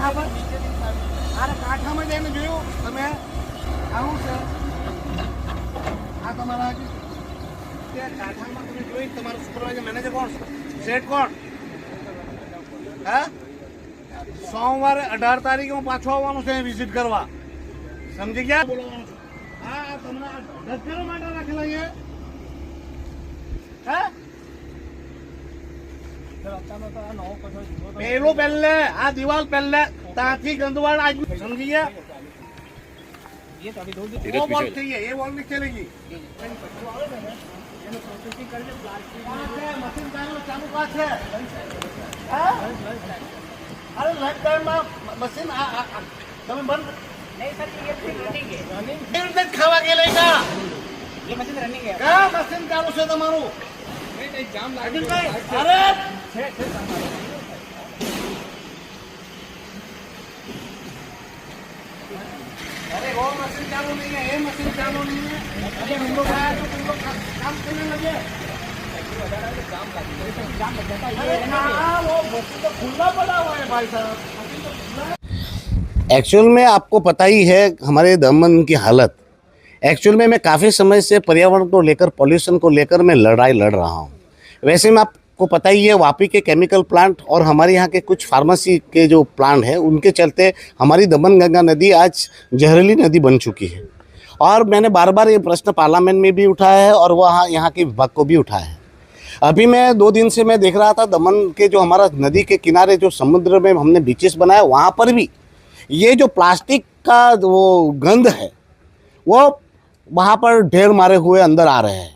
કાંઠા પર અરે કાંઠામાં જઈને જોયું તમે આવું છે આ તમારા તે કાંઠામાં તમે જોઈ તમારો સુપરવાઇઝર મેનેજર કોણ સેટ કોણ હા સોમવારે 18 તારીખે હું પાછો આવવાનું છે વિઝિટ કરવા સમજી ગયા બોલવાનું હા તમને દસ માટે રાખેલા અહીંયા હા પેલું પહેલે આ દિવાલ પહેલે ત્યાંથી ગંદવાડ आज समझी गया ये तो अभी वो वॉल चाहिए ये वॉल नहीं चलेगी मशीन चालू का है अरे लाइफ टाइम मशीन તમે બંધ नहीं सर ये रनिंग है रनिंग खावा गेलेगा ये मशीन रनिंग है का मशीन चालू છે તમારું नहीं जाम लागे अरे अरे वो मशीन चालू नहीं है ये मशीन चालू नहीं है अरे हम लोग आए तो तुम लोग काम करने लगे जाम लग जाता है ये वो मशीन तो खुला पड़ा हुआ है भाई साहब एक्चुअल में आपको पता ही है हमारे दमन की हालत। एक्चुअल में मैं काफ़ी समय से पर्यावरण को लेकर पॉल्यूशन को लेकर मैं लड़ाई लड़ रहा हूँ। वैसे में आपको पता ही है वापी के केमिकल प्लांट और हमारे यहाँ के कुछ फार्मेसी के जो प्लांट हैं उनके चलते हमारी दमन गंगा नदी आज जहरीली नदी बन चुकी है। और मैंने बार बार ये प्रश्न पार्लियामेंट में भी उठाया है और वहाँ यहाँ के विभाग को भी उठाया है। अभी मैं 2 दिन से मैं देख रहा था दमन के जो हमारा नदी के किनारे जो समुद्र में हमने बीचेस बनाया वहाँ पर भी ये जो प्लास्टिक का वो गंध है वो वहाँ पर ढेर मारे हुए अंदर आ रहे हैं।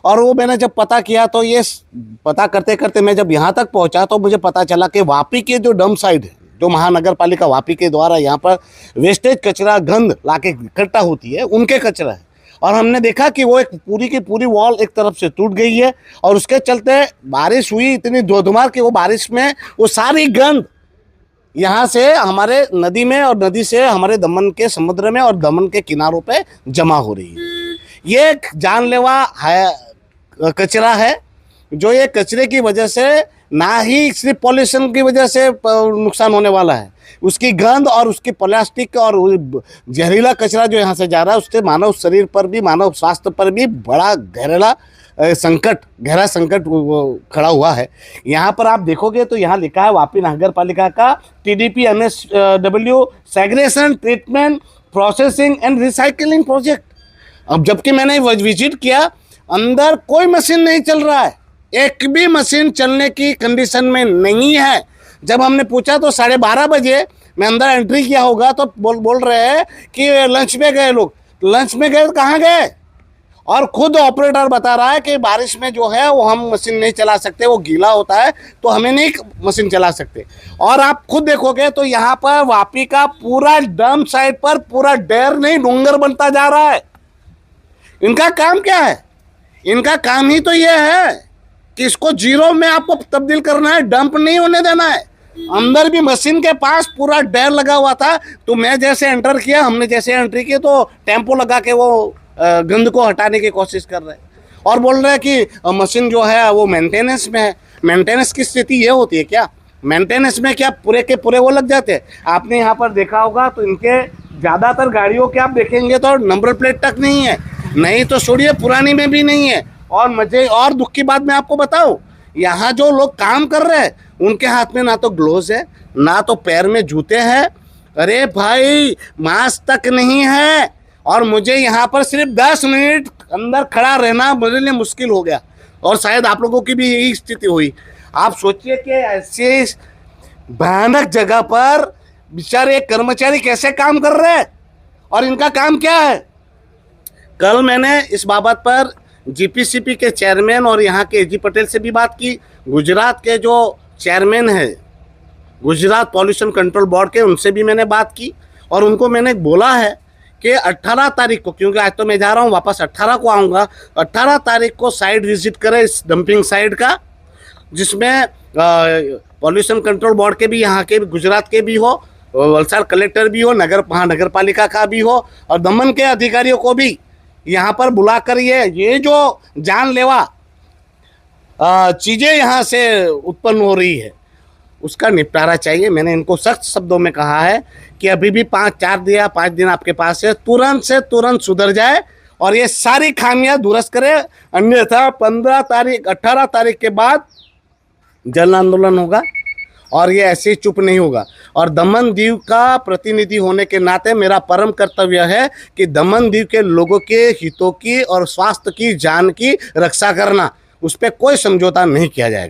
और वो मैंने जब पता किया तो ये पता करते करते मैं जब यहाँ तक पहुँचा तो मुझे पता चला कि वापी के जो डंप साइड है जो महानगर पालिका वापी के द्वारा यहाँ पर वेस्टेज कचरा गंद लाके इकट्ठा होती है उनके कचरा है। और हमने देखा कि वो एक पूरी की पूरी वॉल एक तरफ से टूट गई है और उसके चलते बारिश हुई इतनी धोधमार कि वो बारिश में वो सारी गंद यहाँ से हमारे नदी में और नदी से हमारे दमन के समुद्र में और दमन के किनारों पे जमा हो रही है। ये एक जानलेवा है कचरा है जो ये कचरे की वजह से ना ही सिर्फ पॉल्यूशन की वजह से नुकसान होने वाला है, उसकी गंध और उसकी प्लास्टिक और जहरीला कचरा जो यहाँ से जा रहा है उससे मानव शरीर पर भी मानव स्वास्थ्य पर भी बड़ा गहरा संकट खड़ा हुआ है। यहाँ पर आप देखोगे तो यहाँ लिखा है वापी नगर पालिका का TDP MSW segregation treatment processing and recycling project. अब जबकि मैंने विजिट किया अंदर कोई मशीन नहीं चल रहा है, एक भी मशीन चलने की कंडीशन में नहीं है। जब हमने पूछा तो 12:30 बजे मैं अंदर एंट्री किया होगा तो बोल रहे हैं कि लंच में गए लोग। लंच में गए कहाँ गए? और खुद ऑपरेटर बता रहा है कि बारिश में जो है वो हम मशीन नहीं चला सकते, वो गीला होता है तो हमें नहीं मशीन चला सकते। और आप खुद देखोगे तो यहाँ पर वापी का पूरा डंप साइट पर पूरा ढेर नहीं डूंगर बनता जा रहा है। इनका काम क्या है? इनका काम ही तो ये है कि इसको जीरो में आपको तब्दील करना है, डंप नहीं होने देना है। अंदर भी मशीन के पास पूरा ढेर लगा हुआ था तो मैं जैसे एंटर किया, हमने जैसे एंट्री की तो टेम्पो लगा के वो गंद को हटाने की कोशिश कर रहे हैं और बोल रहे हैं कि मशीन जो है वो मेंटेनेंस में है। मेंटेनेंस की स्थिति ये होती है क्या? मेंटेनेंस में क्या पूरे के पूरे वो लग जाते हैं? आपने यहाँ पर देखा होगा तो इनके ज़्यादातर गाड़ियों के आप देखेंगे तो नंबर प्लेट तक नहीं है, नहीं तो छोड़िए पुरानी में भी नहीं है। और मुझे और दुख की बात मैं आपको बताऊँ, यहाँ जो लोग काम कर रहे हैं उनके हाथ में ना तो ग्लोव्स है ना तो पैर में जूते हैं। अरे भाई मास्क तक नहीं है और मुझे यहाँ पर सिर्फ 10 मिनट अंदर खड़ा रहना मेरे लिए मुश्किल हो गया और शायद आप लोगों की भी यही स्थिति हुई। आप सोचिए कि ऐसे भयानक जगह पर बेचारे कर्मचारी कैसे काम कर रहे हैं और इनका काम क्या है। कल मैंने इस बाबत पर GPCP के चेयरमैन और यहाँ के AG पटेल से भी बात की। गुजरात के जो चेयरमैन है गुजरात पॉल्यूशन कंट्रोल बोर्ड के, उनसे भी मैंने बात की और उनको मैंने बोला है कि 18 तारीख को, क्योंकि आज तो मैं जा रहा हूँ वापस 18 को आऊँगा, 18 तारीख को साइट विजिट करें इस डंपिंग साइट का, जिसमें पॉल्यूशन कंट्रोल बोर्ड के भी यहाँ के गुजरात के भी हो, वलसाड़ कलेक्टर भी हो, महानगर पालिका का भी हो और दमन के अधिकारियों को भी यहाँ पर बुलाकर ये जो जानलेवा चीज़ें यहाँ से उत्पन्न हो रही है उसका निपटारा चाहिए। मैंने इनको सख्त शब्दों में कहा है कि अभी भी 5 दिन आपके पास है, तुरंत से तुरंत सुधर जाए और ये सारी खामियां दुरुस्त करे, अन्यथा 15 तारीख 18 तारीख के बाद जन आंदोलन होगा और ये ऐसे ही चुप नहीं होगा। और दमन दीव का प्रतिनिधि होने के नाते मेरा परम कर्तव्य है कि दमन दीव के लोगों के हितों की और स्वास्थ्य की, जान की रक्षा करना, उस पर कोई समझौता नहीं किया जाएगा।